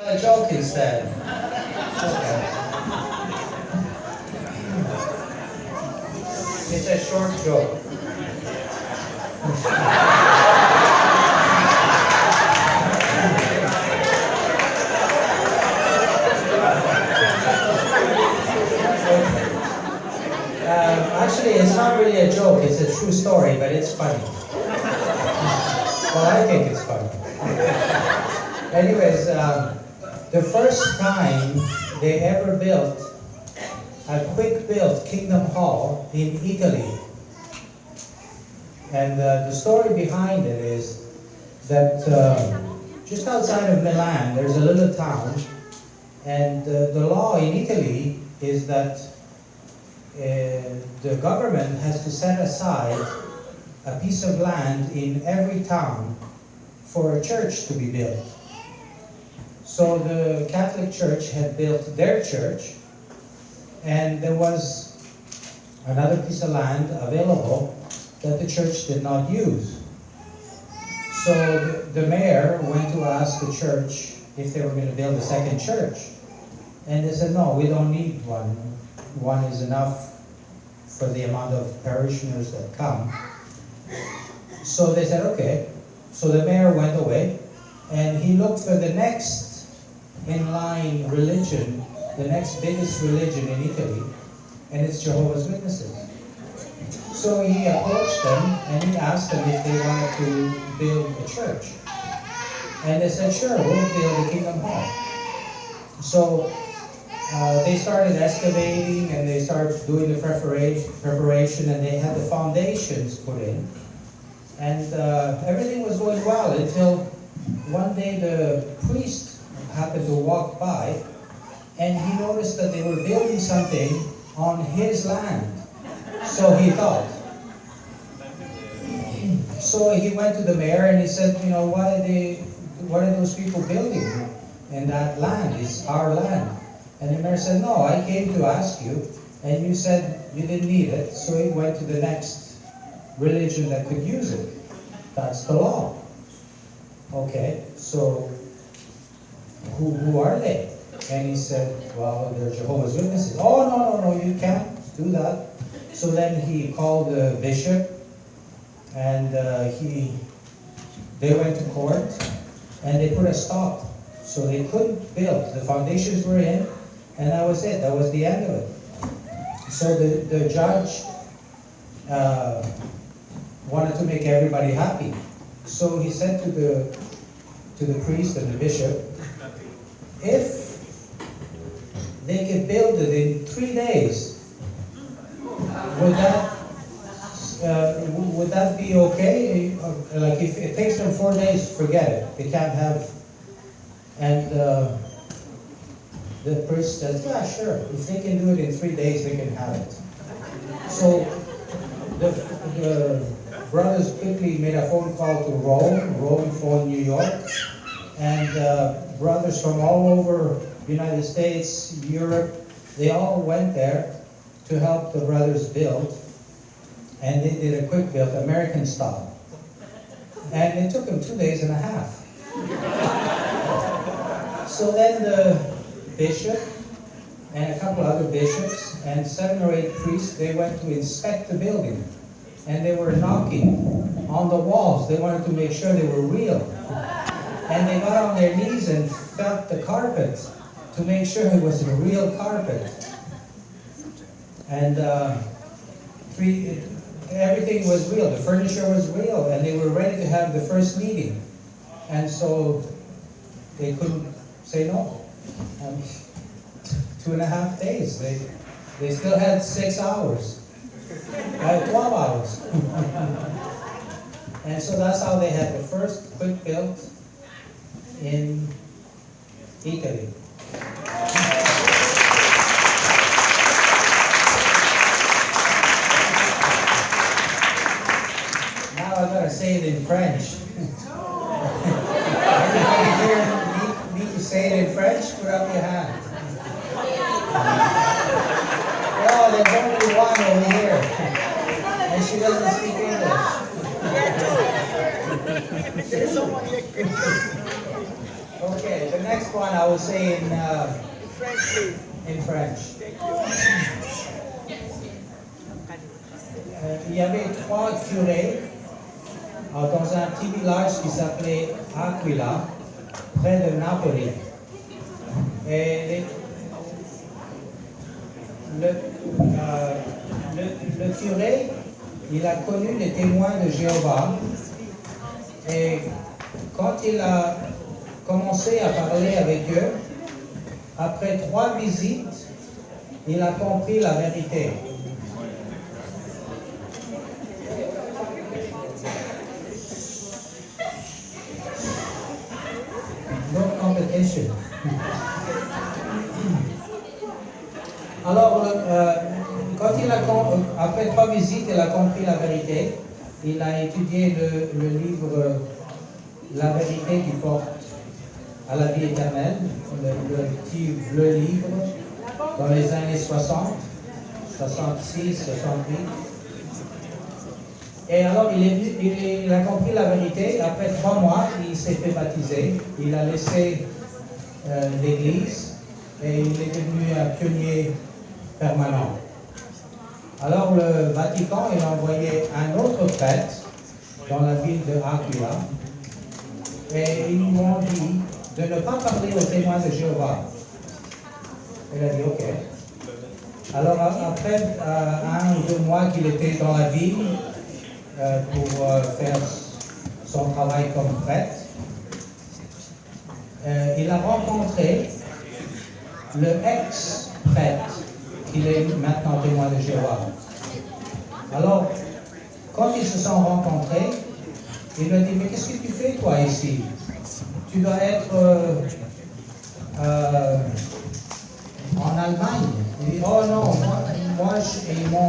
A joke instead. Okay. It's a short joke. Actually, it's not really a joke, it's a true story, but it's funny. Well, I think it's funny. Anyways, the first time they ever built a quick-built Kingdom Hall in Italy. And the story behind it is that just outside of Milan, there's a little town, and the law in Italy is that the government has to set aside a piece of land in every town for a church to be built. So the Catholic Church had built their church, and there was another piece of land available that the church did not use. So the mayor went to ask the church if they were going to build a second church. And they said, no, we don't need one. One is enough for the amount of parishioners that come. So they said, okay. So the mayor went away, and he looked for the next in-line religion, the next biggest religion in Italy, and it's Jehovah's Witnesses. So he approached them, and he asked them if they wanted to build a church. And they said, sure, we'll build a Kingdom Hall. So they started excavating, and they started doing the preparation, and they had the foundations put in. And everything was going well until one day the priest happened to walk by, and he noticed that they were building something on his land. So he thought. So he went to the mayor and he said, you know, what are those people building in that land? It's our land. And the mayor said, no, I came to ask you, and you said you didn't need it. So he went to the next religion that could use it. That's the law. Okay, so who are they? And he said, well, they're Jehovah's Witnesses. Oh, no, you can't do that. So then he called the bishop, and they went to court, and they put a stop. So they couldn't build. The foundations were in, and that was it. That was the end of it. So the judge wanted to make everybody happy. So he said to the priest and the bishop, if they could build it in 3 days, would that be okay? Like if it takes them 4 days, forget it. They can't have. And the priest says, yeah, sure. If they can do it in 3 days, they can have it. So the brothers quickly made a phone call to Rome phoned New York, and brothers from all over the United States, Europe, they all went there to help the brothers build, and they did a quick build, American style. And it took them 2 days and a half. So then the bishop and a couple other bishops and 7 or 8 priests, they went to inspect the building. And they were knocking on the walls. They wanted to make sure they were real. And they got on their knees and felt the carpet to make sure it was a real carpet. And everything was real. The furniture was real, and they were ready to have the first meeting. And so they couldn't say no. 2.5 days. They still had 6 hours. 12 hours. And so that's how they had the first quick built in Italy. Now I gotta say it in French. Everybody here need to say it in French? Put up your hand. Oh, there's only one over here. And she doesn't speak English. Okay, the next one I will say in French, please. French. Thank Il y avait 3 curés dans un petit village qui s'appelait Aquila, près de Napoli. Et le curé, il a connu les témoins de Jéhovah. Et quand il a commencé à parler avec eux, après 3 visites, il a compris la vérité. No competition. Alors, quand après 3 visites, il a compris la vérité. Il a étudié le livre La vérité qui porte à la vie éternelle, le petit bleu livre, dans les années 60, 66, 68. Et alors, il a compris la vérité. Après 3 mois, il s'est fait baptiser. Il a laissé l'église et il est devenu un pionnier permanent. Alors, le Vatican, il a envoyé un autre prêtre dans la ville de Aquila. Et ils lui ont dit de ne pas parler aux témoins de Jéhovah. Il a dit OK. Alors, après 1 ou 2 mois qu'il était dans la ville, pour faire son travail comme prêtre, il a rencontré le ex-prêtre qui est maintenant témoin de Jéhovah. Alors, quand ils se sont rencontrés, il lui a dit, mais qu'est-ce que tu fais toi ici? Tu dois être en Allemagne. Il dit, oh non, moi ils m'ont